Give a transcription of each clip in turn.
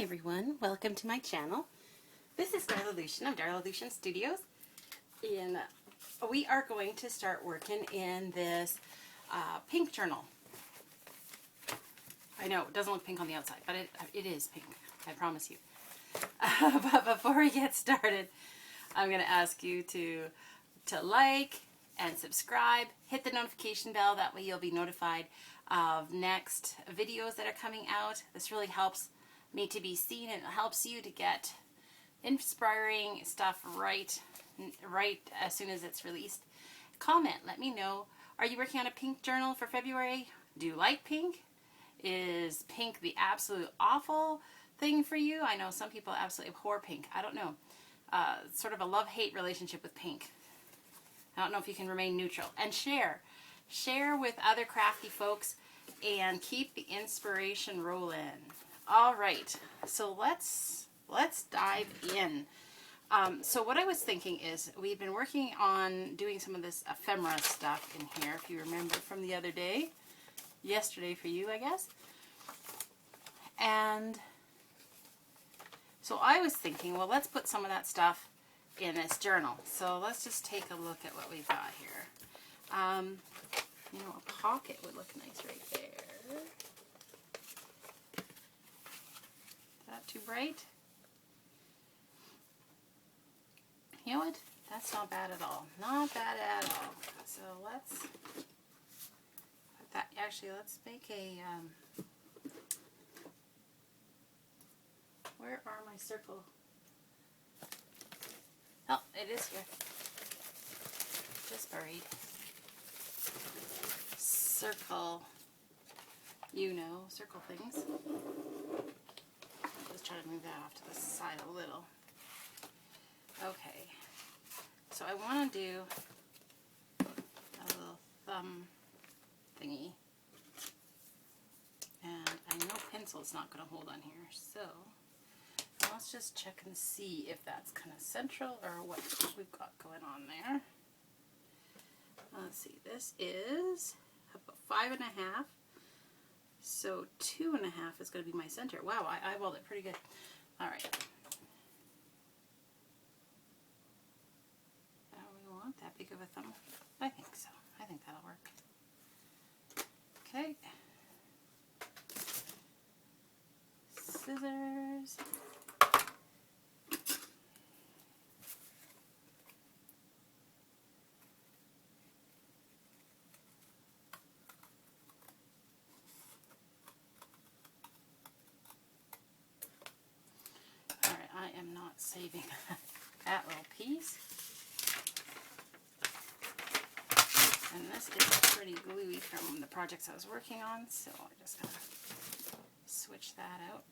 Hi everyone, welcome to my channel. This is Darla Lucian of Darla Lucian Studios, and we are going to start working in this pink journal. I know it doesn't look pink on the outside, but it is pink, I promise you. But before we get started, I'm going to ask you to like and subscribe, hit the notification bell, that way you'll be notified of next videos that are coming out. This really helps me to be seen, and it helps you to get inspiring stuff right as soon as it's released. Comment, let me know. Are you working on a pink journal for February? Do you like pink? Is pink the absolute awful thing for you? I know some people absolutely abhor pink. I don't know. Sort of a love-hate relationship with pink. I don't know if you can remain neutral. And share with other crafty folks and keep the inspiration rolling. All right, so let's dive in. So what I was thinking is we've been working on doing some of this ephemera stuff in here, if you remember from the other day. Yesterday for you, I guess. And so I was thinking, well, let's put some of that stuff in this journal. So let's just take a look at what we've got here. You know, a pocket would look nice right there. Is that too bright? You know what? That's not bad at all. Not bad at all. So let's put that. Actually, let's make a. Where are my circle? Oh, it is here. Just buried. Circle. You know, circle things. Let's try to move that off to the side a little. Okay. So I want to do a little thumb thingy. And I know pencil's not going to hold on here, so let's just check and see if that's kind of central or what we've got going on there. Let's see, this is about 5.5, so 2.5 is going to be my center. Wow, I eyeballed it pretty good. All right. We want that big of a thumb? I think so. I think that'll work. Okay. Scissors. Alright, I am not saving that little piece. And this is pretty gluey from the projects I was working on, so I'm just going to switch that out.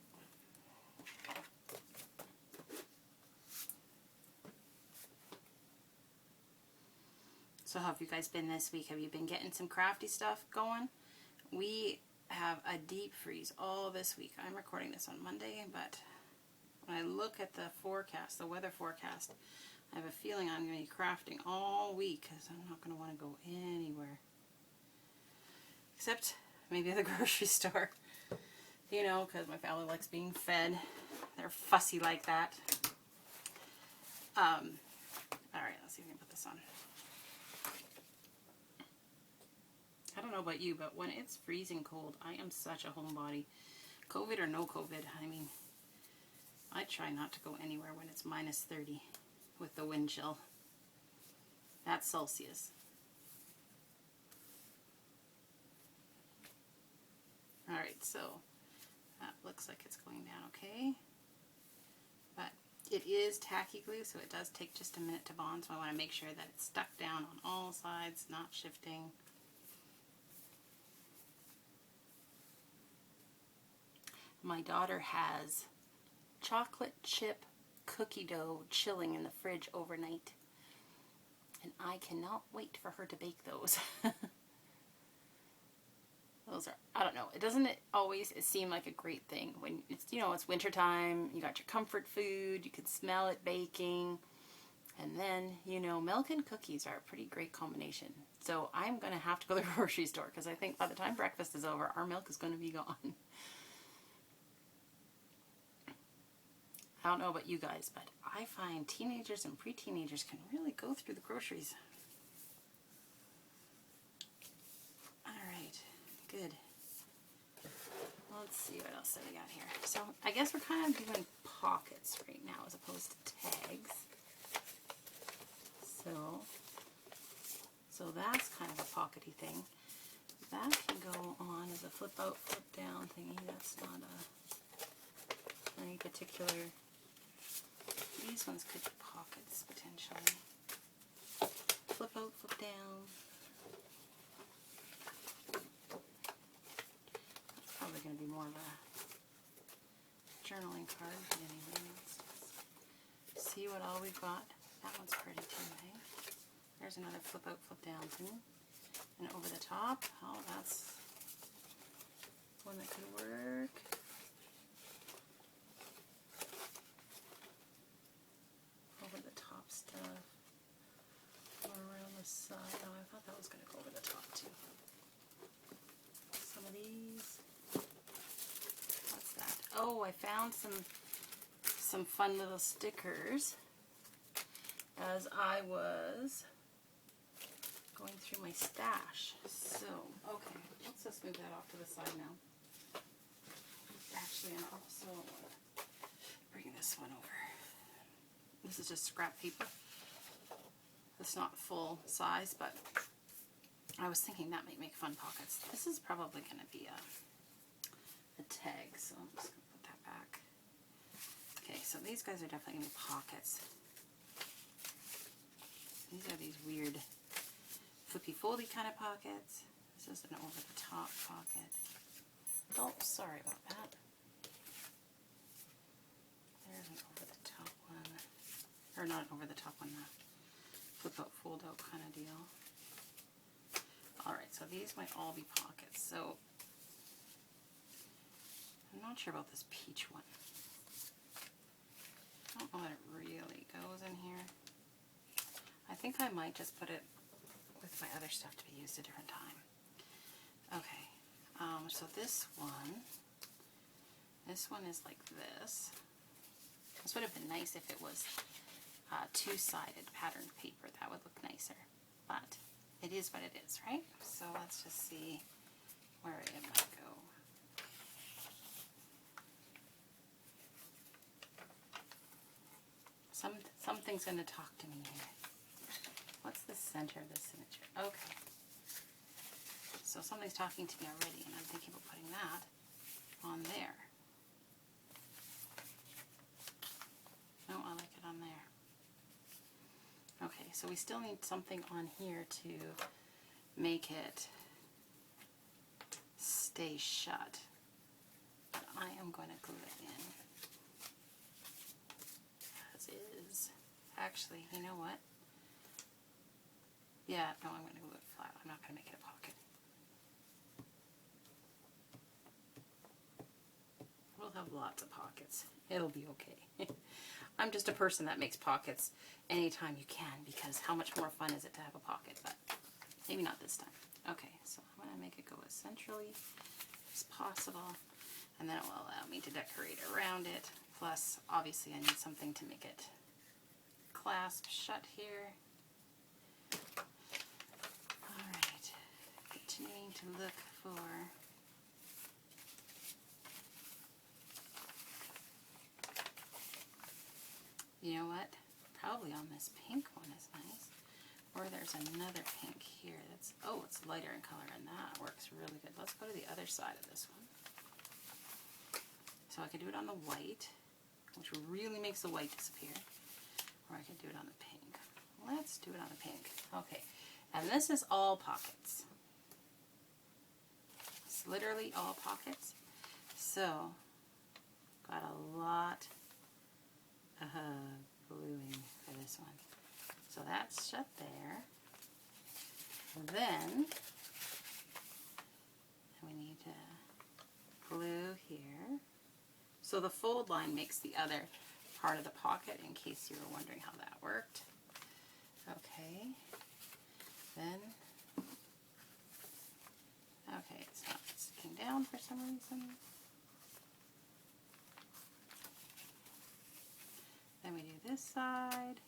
So how have you guys been this week? Have you been getting some crafty stuff going? We have a deep freeze all this week. I'm recording this on Monday, but when I look at the forecast, the weather forecast, I have a feeling I'm going to be crafting all week because I'm not going to want to go anywhere. Except maybe the grocery store. You know, because my family likes being fed. They're fussy like that. Alright, let's see if we can put this on. I don't know about you, but when it's freezing cold, I am such a homebody. COVID or no COVID, I mean, I try not to go anywhere when it's minus 30 with the wind chill. That's Celsius. Alright, so that looks like it's going down okay. But it is tacky glue, so it does take just a minute to bond, so I want to make sure that it's stuck down on all sides, not shifting. My daughter has chocolate chip cookie dough chilling in the fridge overnight, and I cannot wait for her to bake those. Those are, I don't know, it doesn't always seem like a great thing when it's, you know, it's winter time, you got your comfort food, you can smell it baking, and then, you know, milk and cookies are a pretty great combination. So I'm going to have to go to the grocery store because I think by the time breakfast is over, our milk is going to be gone. don't know about you guys, but I find teenagers and pre-teenagers can really go through the groceries. Alright, good. Let's see what else that we got here. So I guess we're kind of doing pockets right now as opposed to tags. So that's kind of a pockety thing. That can go on as a flip out, flip down thingy. That's not any particular. These ones could be pockets potentially. Flip out, flip down. That's probably going to be more of a journaling card. But anyway, let's see what all we've got. That one's pretty too, hey? There's another flip out, flip down thing. And over the top, oh, that's one that could work. Over the top stuff. Or around the side. Oh, I thought that was going to go over the top too. Some of these. What's that? Oh, I found some fun little stickers as I was going through my stash. So, okay, let's just move that off to the side now. Actually, and also bring this one over. This is just scrap paper. It's not full size, but I was thinking that might make fun pockets. This is probably going to be a tag, so I'm just going to put that back. Okay, so these guys are definitely going to be pockets. These are these weird flippy foldy kind of pockets. This is an over the top pocket. Oh, sorry about that. There's an over the top one. Or not over the top one, flip out, fold out kind of deal. Alright, so these might all be pockets. So I'm not sure about this peach one. I don't know that it really goes in here. I think I might just put it with my other stuff to be used a different time. Okay, so this one is like this. This would have been nice if it was two-sided patterned paper. That would look nicer, but it is what it is, right? So let's just see where it might go. Something's going to talk to me here. What's the center of the signature? Okay. So something's talking to me already, and I'm thinking about putting that on there. No, I like it on there. Okay, so we still need something on here to make it stay shut. But I am going to glue it in. As is. Actually, you know what? Yeah, no, I'm going to glue it flat. I'm not going to make it a pocket. We'll have lots of pockets. It'll be okay. I'm just a person that makes pockets anytime you can, because how much more fun is it to have a pocket? But maybe not this time. Okay, so I'm going to make it go as centrally as possible, and then it will allow me to decorate around it. Plus, obviously, I need something to make it clasp shut here. Alright, continuing to look for you know what? Probably on this pink one is nice. Or there's another pink here that's, oh, it's lighter in color, and that works really good. Let's go to the other side of this one. So I could do it on the white, which really makes the white disappear. Or I could do it on the pink. Let's do it on the pink. Okay, and this is all pockets. It's literally all pockets. So, got a lot gluing for this one. So that's shut there. And then we need to glue here. So the fold line makes the other part of the pocket, in case you were wondering how that worked. Okay. Then, okay, it's not sticking down for some reason. this side.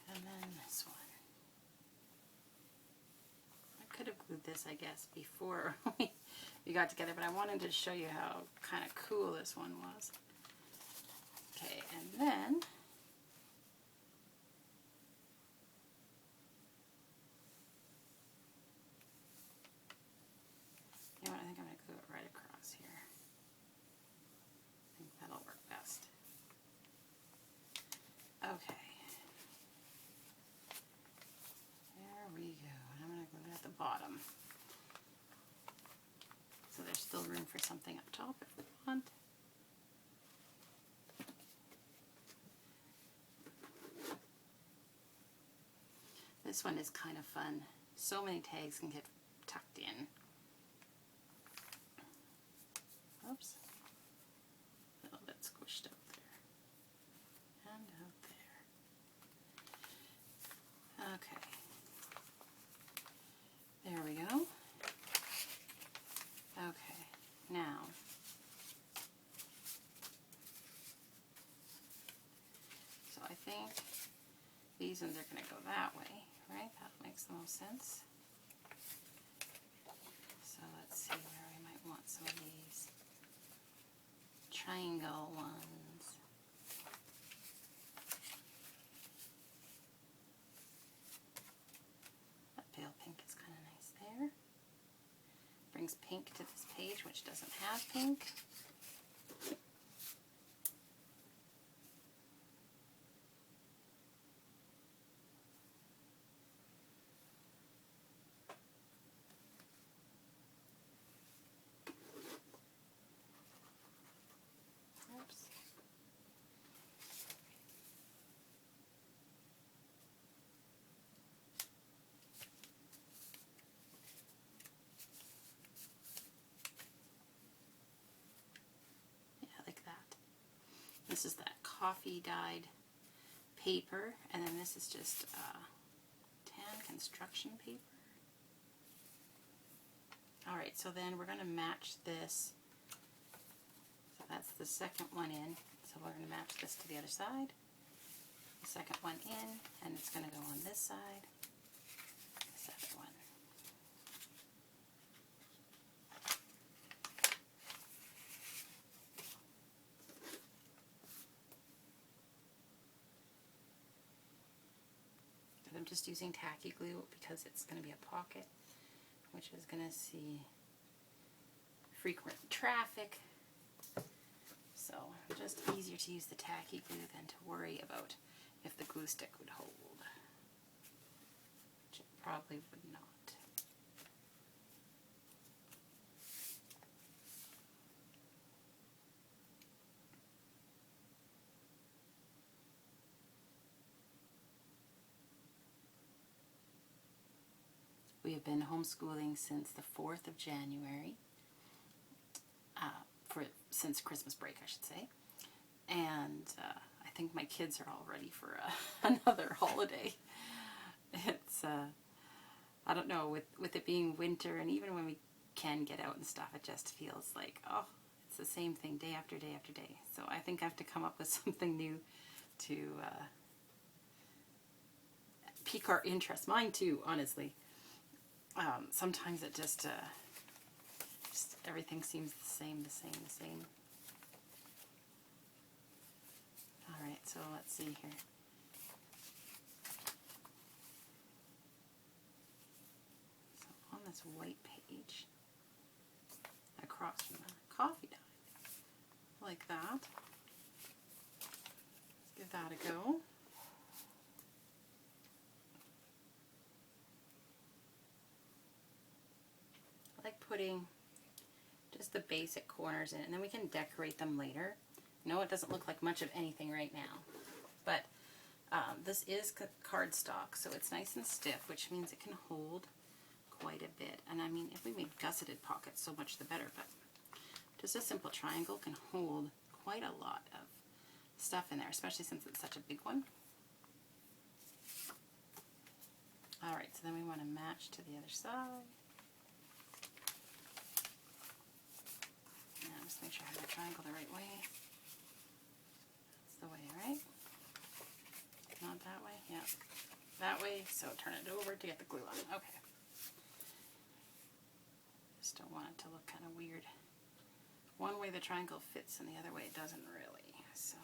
And then this one. I could have glued this, I guess, before we got together, but I wanted to show you how kind of cool this one was. Okay, and then you know what, I think I'm going to glue it right across here. I think that'll work best. Okay. There we go. And I'm going to glue it at the bottom. So there's still room for something up top if we want. This one is kind of fun. So many tags can get tucked in. Oops. A little bit squished out there. And out there. Okay. There we go. Okay. Now, so I think these ones are going to go that way, right? That makes the most sense. So let's see where we might want some of these triangle ones. That pale pink is kind of nice there. Brings pink to this page, which doesn't have pink. Oops. Yeah, like that. This is that coffee dyed paper, and then this is just tan construction paper. Alright, so then we're going to match this. So that's the second one in. So we're going to match this to the other side. The second one in, and it's going to go on this side. The second one. And I'm just using tacky glue because it's going to be a pocket, which is going to see frequent traffic. So just easier to use the tacky glue than to worry about if the glue stick would hold, which it probably would not. We have been homeschooling since the 4th of January, since Christmas break, I should say. And I think my kids are all ready for another holiday. It's, I don't know, with it being winter, and even when we can get out and stuff, it just feels like, oh, it's the same thing day after day after day. So I think I have to come up with something new to pique our interest. Mine too, honestly. Sometimes it just everything seems the same. Alright, so let's see here. So on this white page, across from the coffee dye, like that. Let's give that a go. I like putting just the basic corners in, and then we can decorate them later. No, it doesn't look like much of anything right now, but this is cardstock, so it's nice and stiff, which means it can hold quite a bit. And I mean, if we made gusseted pockets, so much the better, but just a simple triangle can hold quite a lot of stuff in there, especially since it's such a big one. Alright, so then we want to match to the other side. And just make sure I have the triangle the right way. That's the way, right? Not that way? Yeah. That way, so turn it over to get the glue on. Okay. Just don't want it to look kind of weird. One way the triangle fits and the other way it doesn't really. So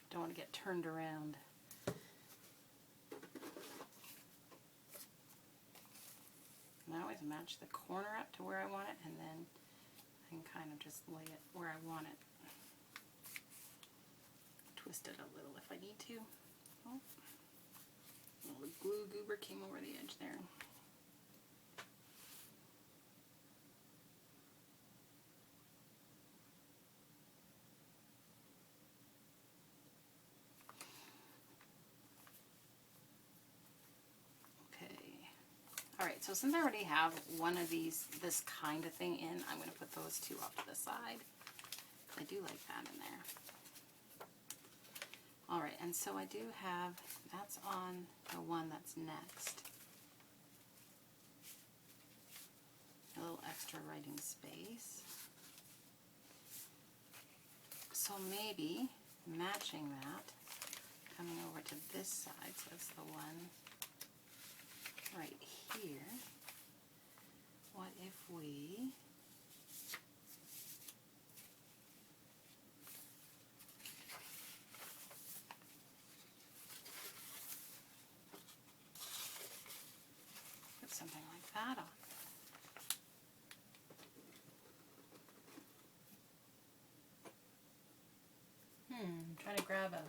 don't want to get turned around. And I always match the corner up to where I want it, and then I can kind of just lay it where I want it. Twist it a little if I need to. Oh, a little glue goober came over the edge there. Alright, so since I already have one of these, this kind of thing in, I'm going to put those two off to the side. I do like that in there. Alright, and so I do have, that's on the one that's next. A little extra writing space. So maybe matching that, coming over to this side, so that's the one right here. What if we put something like that on? I'm trying to grab a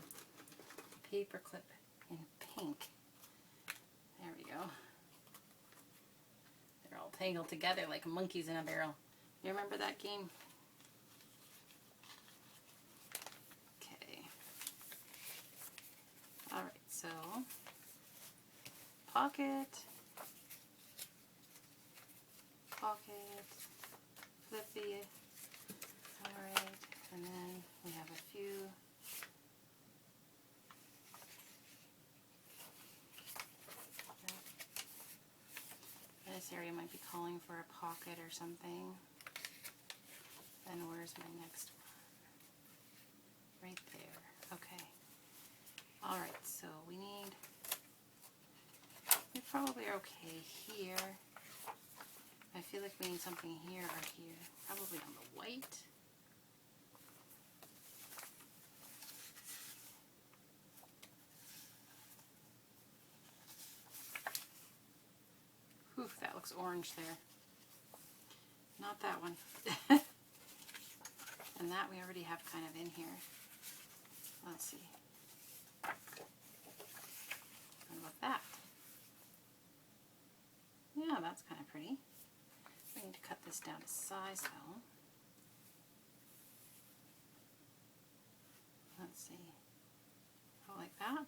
paper clip in pink. There we go. They're all tangled together like monkeys in a barrel. You remember that game? Okay. Alright, so pocket, flippy. Alright, and then we have a few this area might be calling for a pocket or something. Then where's my next one? Right there. Okay. Alright, so we're probably okay here. I feel like we need something here or here. Probably on the white. Oof, that looks orange there. Not that one. And that we already have kind of in here. Let's see. What about that? Yeah, that's kind of pretty. We need to cut this down to size though. Let's see. Oh, like that?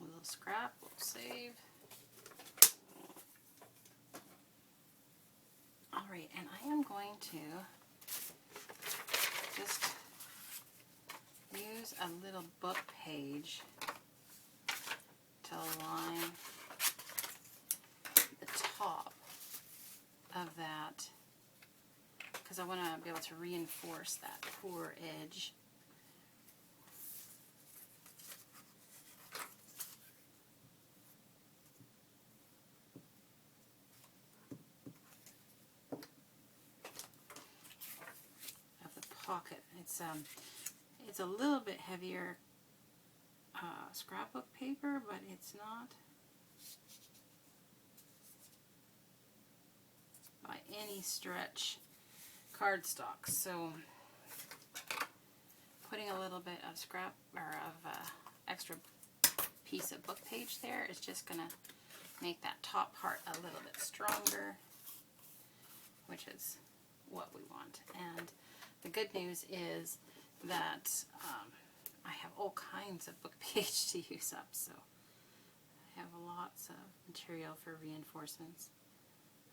A little scrap, we'll save. Alright, and I am going to just use a little book page to line the top of that, because I want to be able to reinforce that core edge. Of the pocket. It's a little bit heavier scrapbook paper, but it's not by any stretch cardstock. So putting a little bit of scrap or of extra piece of book page there is just gonna make that top part a little bit stronger, which is what we want. And the good news is that I have all kinds of book page to use up, so I have lots of material for reinforcements.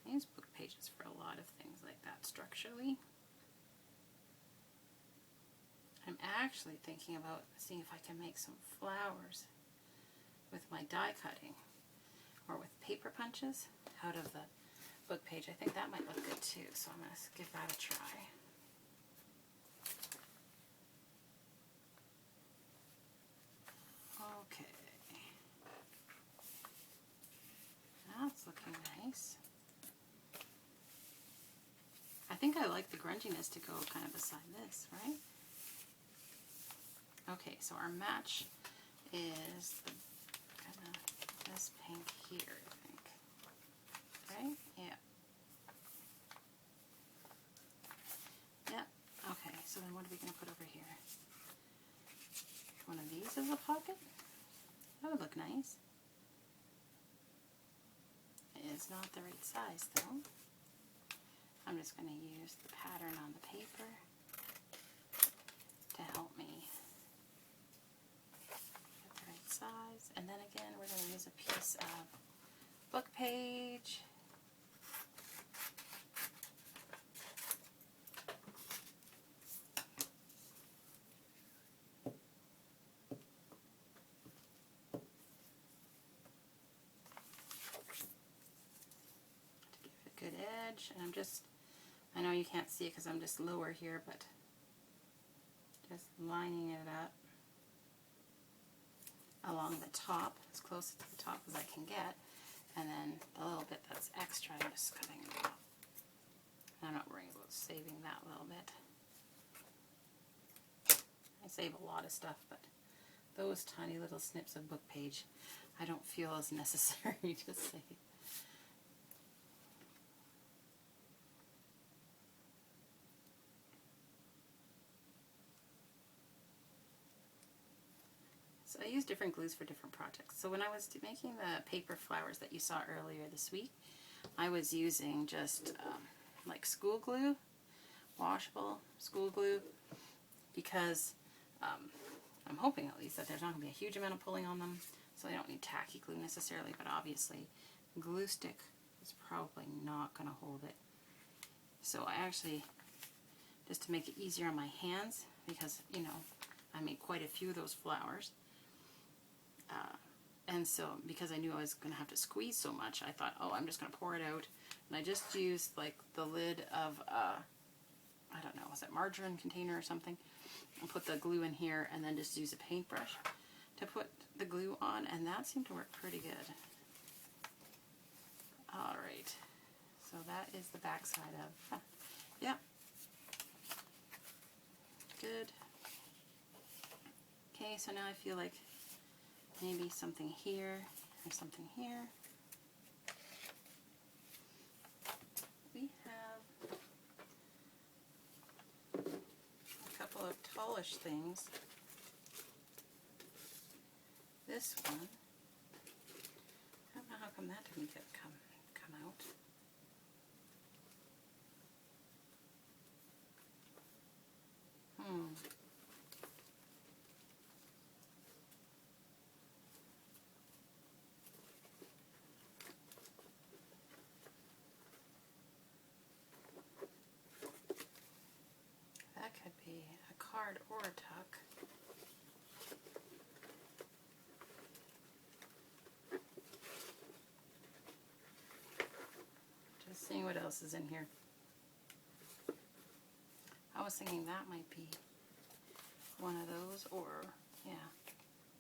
I use book pages for a lot of things like that structurally. I'm actually thinking about seeing if I can make some flowers with my die cutting or with paper punches out of the book page. I think that might look good too, so I'm going to give that a try. Okay. That's looking nice. I think I like the grunginess to go kind of beside this, right? Okay, so our match is the, kind of this pink here, I think. Right? Yeah. Yep. Okay, so then what are we going to put over here? One of these as a pocket? That would look nice. It's not the right size though. I'm just going to use the pattern on the paper to help me get the right size. And then again, we're going to use a piece of book page. To give it a good edge. And I know you can't see it because I'm just lower here, but just lining it up along the top, as close to the top as I can get, and then the little bit that's extra, I'm just cutting it off. I'm not worrying about saving that little bit. I save a lot of stuff, but those tiny little snips of book page I don't feel as necessary to save. So I use different glues for different projects. So when I was making the paper flowers that you saw earlier this week, I was using just like school glue, washable school glue, because I'm hoping at least that there's not going to be a huge amount of pulling on them, so I don't need tacky glue necessarily, but obviously glue stick is probably not going to hold it. So I actually, just to make it easier on my hands, because, you know, I made quite a few of those flowers, and so because I knew I was going to have to squeeze so much, I thought, oh, I'm just going to pour it out, and I just used like the lid of, I don't know, was it margarine container or something? I'll put the glue in here and then just use a paintbrush to put the glue on, and that seemed to work pretty good. Alright, so that is the back side of, yeah, good. Okay, so now I feel like maybe something here and something here. We have a couple of tallish things. This one, I don't know how come that didn't come out. That could be a card or a tuck. Just seeing what else is in here. I was thinking that might be one of those, or, yeah,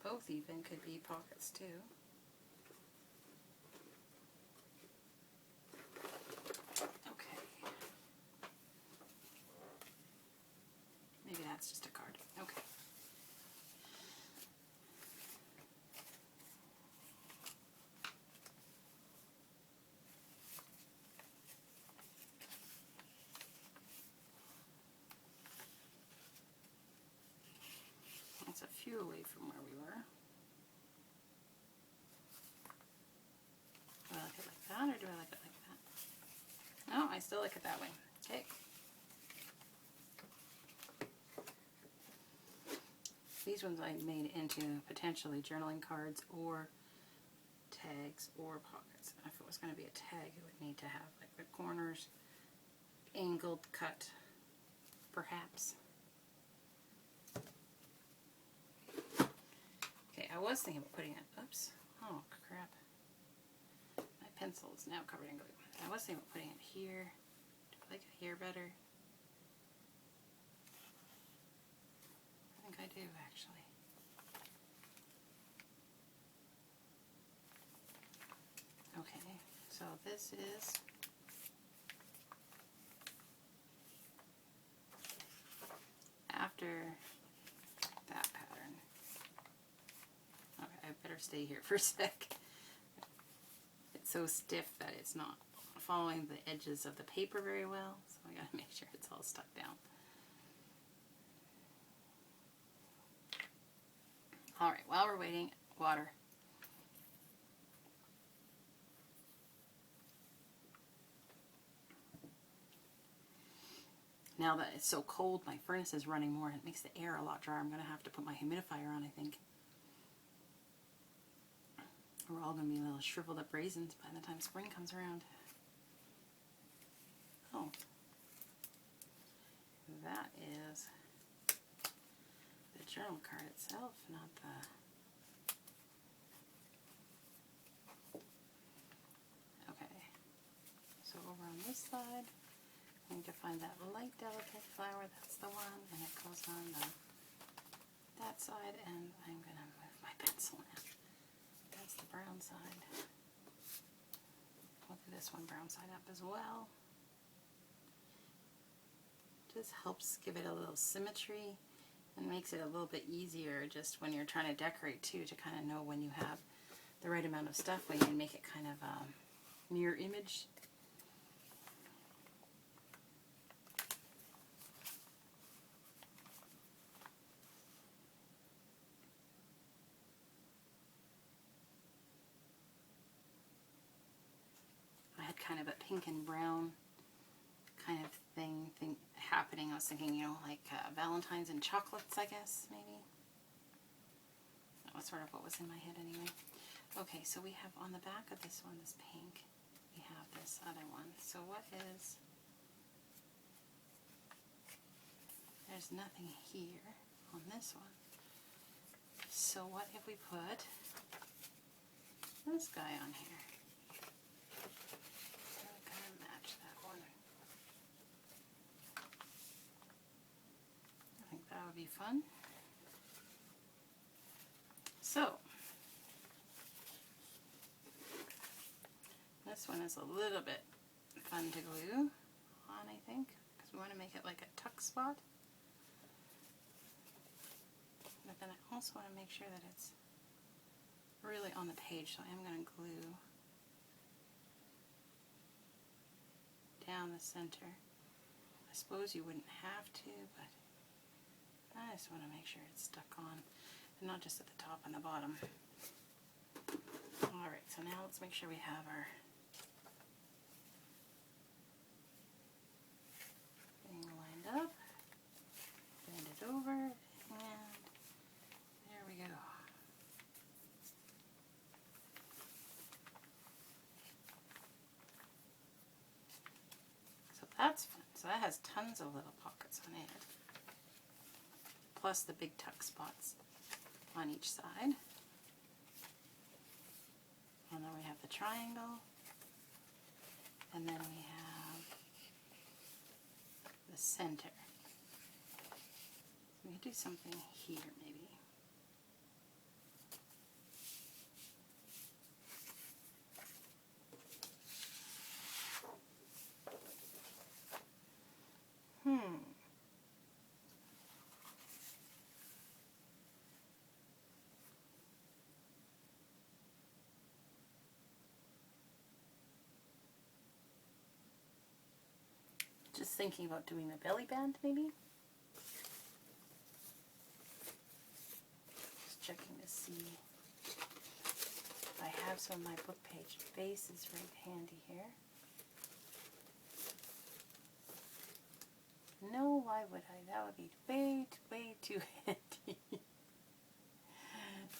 both even could be pockets too. Okay. Maybe that's just a card. Okay. That's a few away from where we were. Do I like it like that, or do I like it like that? No, I still like it that way. Okay. These ones I made into potentially journaling cards or tags or pockets. And if it was going to be a tag, it would need to have like the corners angled cut, perhaps. Okay, I was thinking about putting it, oops, oh crap. My pencil is now covered in glue. I was thinking about putting it here. Do I like it here better? I think I do, actually. Okay, so this is after that pattern. Okay, I better stay here for a sec. It's so stiff that it's not following the edges of the paper very well, so I gotta make sure it's all stuck down. Alright, while we're waiting, water. Now that it's so cold, my furnace is running more. It makes the air a lot drier. I'm going to have to put my humidifier on, I think. We're all going to be little shriveled up raisins by the time spring comes around. Oh. That is the journal card itself, not the... Okay. So over on this side, I need to find that light delicate flower, that's the one, and it goes on that side, and I'm going to move my pencil now. That's the brown side. We'll do this one brown side up as well. Just helps give it a little symmetry and makes it a little bit easier just when you're trying to decorate too, to kind of know when you have the right amount of stuff, when you can make it kind of a mirror image. Kind of a pink and brown kind of thing happening. I was thinking, you know, like Valentine's and chocolates, I guess, maybe. That was sort of what was in my head anyway. Okay, so we have on the back of this one, this pink, we have this other one. So what is... There's nothing here on this one. So what if we put this guy on here? That would be fun. So, this one is a little bit fun to glue on, I think, because we want to make it like a tuck spot. But then I also want to make sure that it's really on the page, so I am going to glue down the center. I suppose you wouldn't have to, but I just want to make sure it's stuck on, and not just at the top and the bottom. Alright, so now let's make sure we have our thing lined up, bend it over, and there we go. So that's fun. So that has tons of little pockets on it, plus the big tuck spots on each side. And then we have the triangle, and then we have the center. So we can do something here maybe. Just thinking about doing the belly band, maybe. Just checking to see if I have some of my book page bases right handy here. No, why would I? That would be way too handy.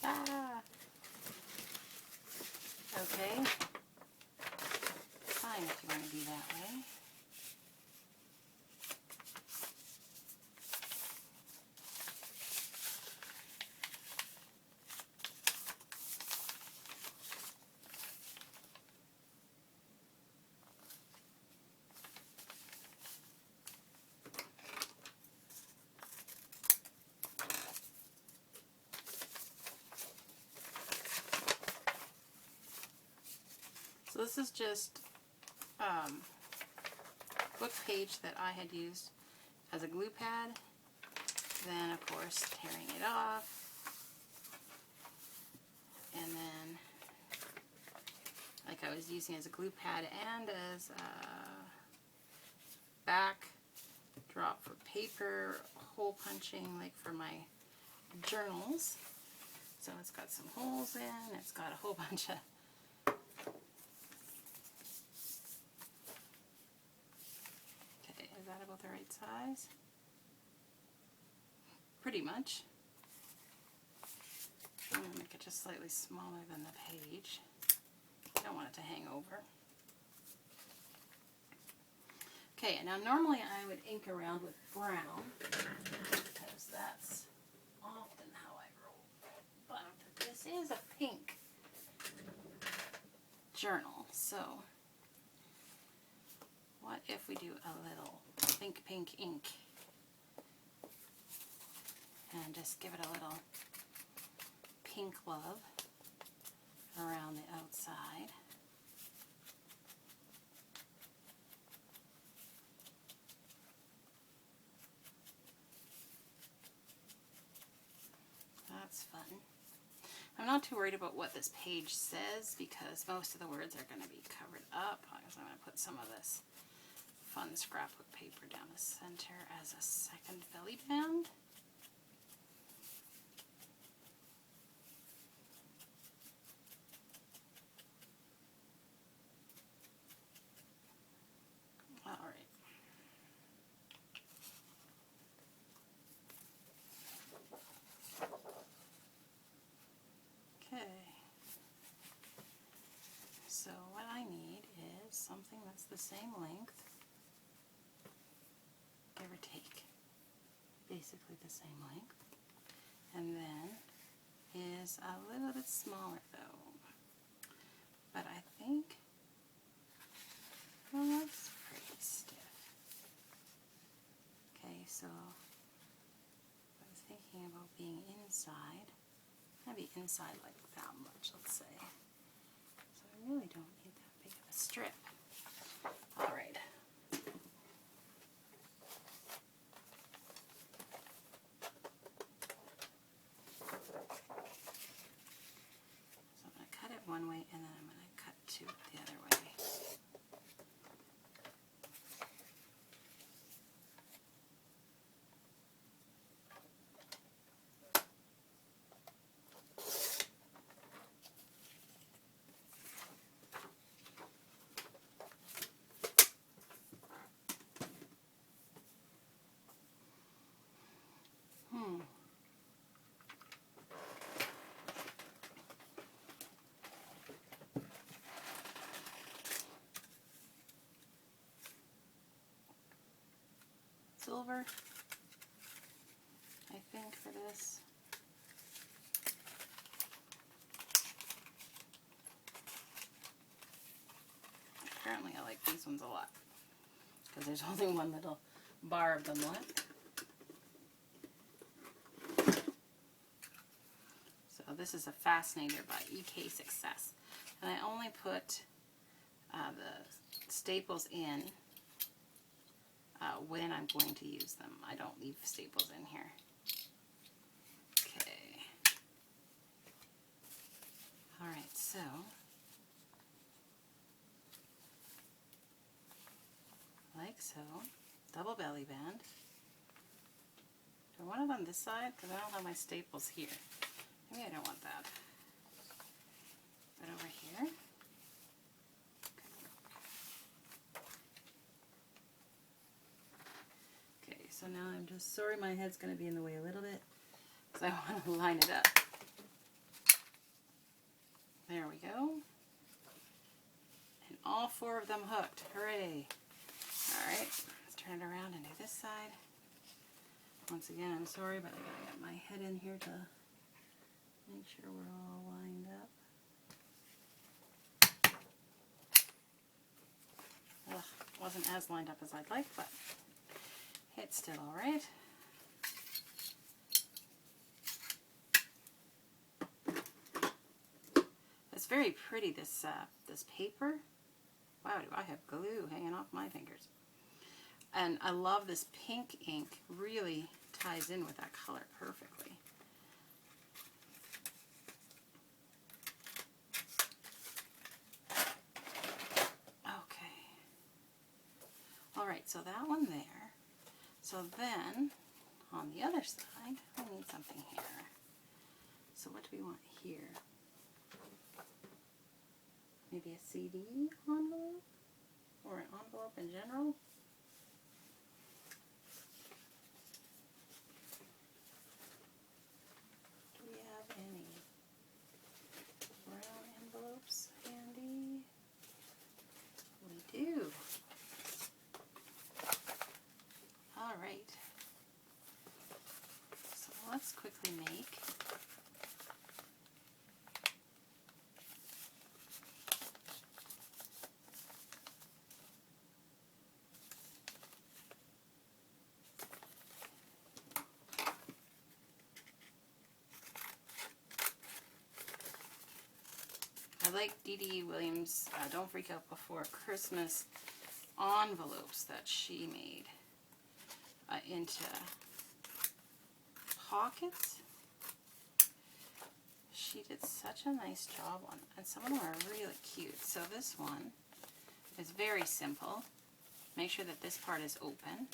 Ah! this is just book page that I had used as a glue pad. Then, of course, tearing it off. And then, like I was using as a glue pad and as a backdrop for paper, hole punching, like for my journals. So it's got some holes in, it's got a whole bunch of okay, is that about the right size? Pretty much. I'm going to make it just slightly smaller than the page. I don't want it to hang over. Okay, and now normally I would ink around with brown because that's often how I roll. But this is a pink journal, so what if we do a little pink ink and just give it a little pink love around the outside. That's fun. I'm not too worried about what this page says because most of the words are going to be covered up. So I'm going to put some of this fun scrapbook paper down the center as a second belly band. So what I need is something that's the same length, give or take, basically the same length, and then is a little bit smaller though, but I think well, that's pretty stiff. Okay, so I was thinking about being inside, maybe inside like that much, let's say. I really don't need that big of a strip. All right. So I'm going to cut it one way and then I'm going to cut to the other way. Silver, I think, for this. Apparently I like these ones a lot because there's only one little bar of them left. So this is a Fascinator by EK Success. And I only put the staples in when I'm going to use them. I don't leave staples in here. Okay. Alright, so like so. Double belly band. Do I want it on this side? Because I don't have my staples here. Maybe I don't want that. But over here. Okay, so now I'm just sorry my head's going to be in the way a little bit because I want to line it up. There we go. And all four of them hooked. Hooray! Alright, let's turn it around and do this side. Once again, I'm sorry, but I gotta get my head in here to make sure we're all lined up. Ugh, wasn't as lined up as I'd like, but it's still alright. It's very pretty, this this paper. Wow, do I have glue hanging off my fingers. And I love this pink ink, really ties in with that color perfectly. Okay. Alright, so that one there. So then, on the other side, we need something here. So what do we want here? Maybe a CD envelope? Or an envelope in general? Do we have any brown envelopes handy? We do. Alright. So let's quickly make I like D.D. Williams' Don't Freak Out Before Christmas envelopes that she made into pockets. She did such a nice job on it, and some of them are really cute. So this one is very simple. Make sure that this part is open,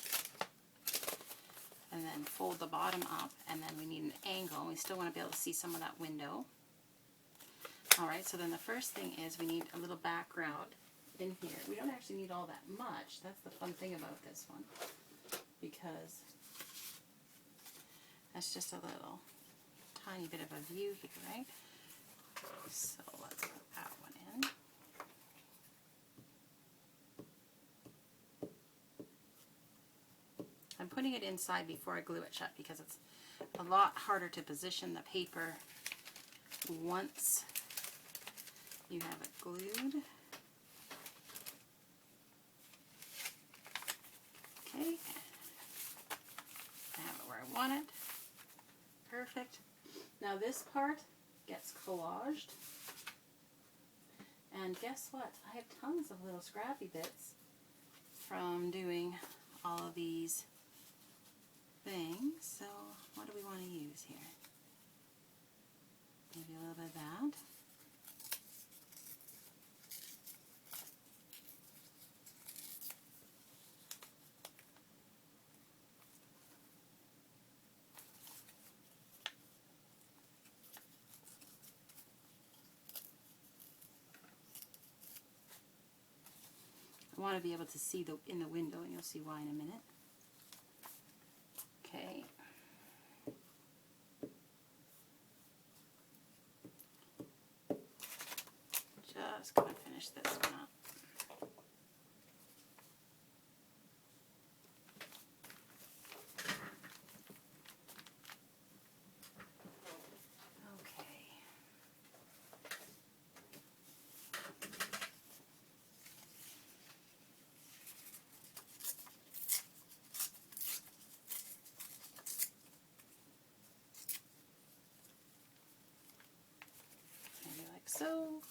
and then fold the bottom up, and then we need an angle. We still want to be able to see some of that window. Alright, so then the first thing is we need a little background in here. We don't actually need all that much. That's the fun thing about this one, because that's just a little tiny bit of a view here, right? So let's put that one in. I'm putting it inside before I glue it shut because it's a lot harder to position the paper once you have it glued. Okay. I have it where I want it. Perfect. Now this part gets collaged. And guess what? I have tons of little scrappy bits from doing all of these things. So what do we want to use here? Maybe a little bit of that. I want to be able to see in the window, and you'll see why in a minute. Okay. Just going to finish this one up. So,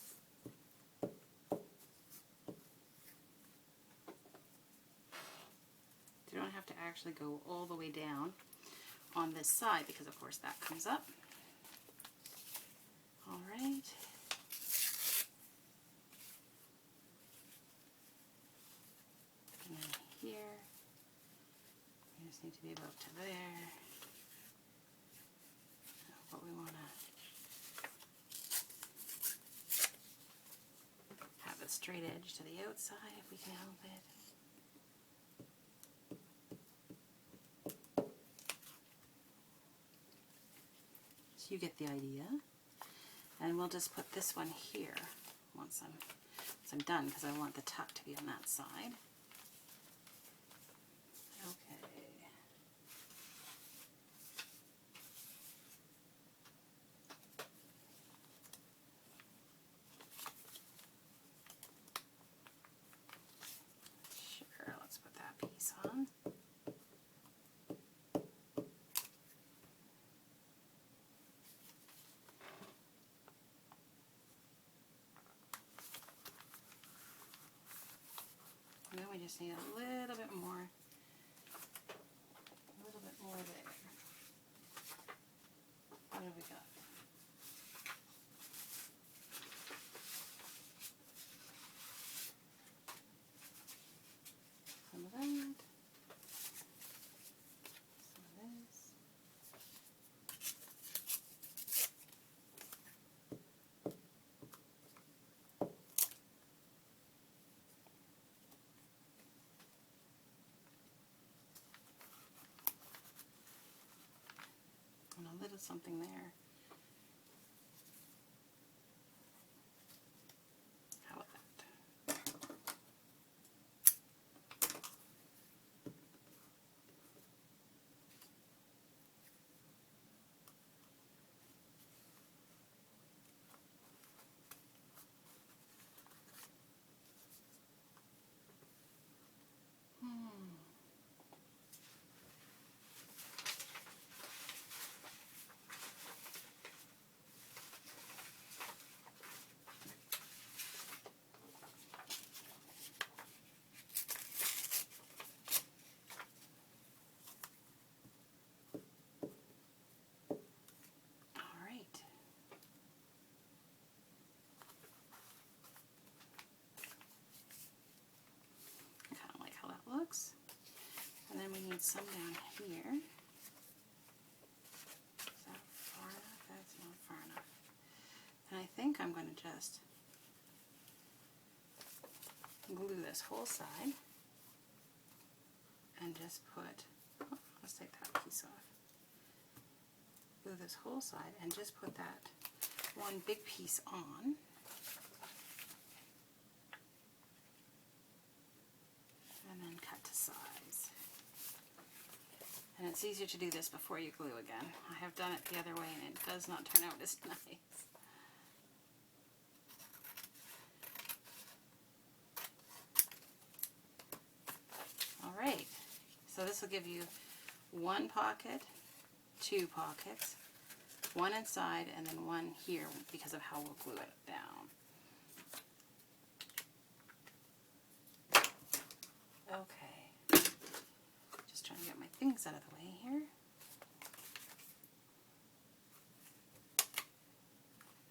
you don't have to actually go all the way down on this side because of course that comes up. All right. And then here, we just need to be about to there. What we want to straight edge to the outside if we can help it. So you get the idea. And we'll just put this one here once I'm done, because I want the tuck to be on that side. just need a little bit more there. What have we got? Some of that. Some of this. And a little something there. How about that? Looks. And then we need some down here. Is that far enough? That's not far enough. And I think I'm going to just glue this whole side and just put, oh, let's take that piece off. Glue this whole side and just put that one big piece on. And then cut to size. And it's easier to do this before you glue again. I have done it the other way and it does not turn out as nice. Alright, so this will give you one pocket, two pockets, one inside and then one here because of how we'll glue it down. Okay, just trying to get my things out of the way here.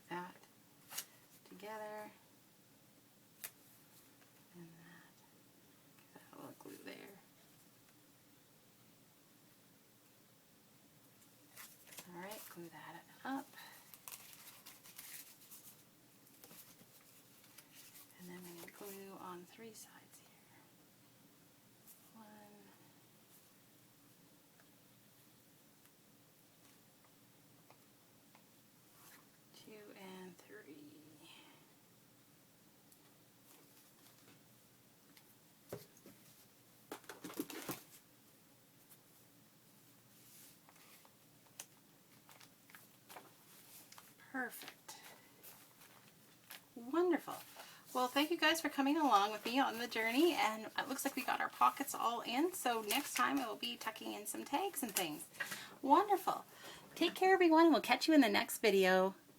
That together, and that little glue there. Alright, glue that up. And then we need glue on three sides. Perfect. Wonderful. Well, thank you guys for coming along with me on the journey, and it looks like we got our pockets all in, so next time it will be tucking in some tags and things. Wonderful. Take care, everyone, and we'll catch you in the next video.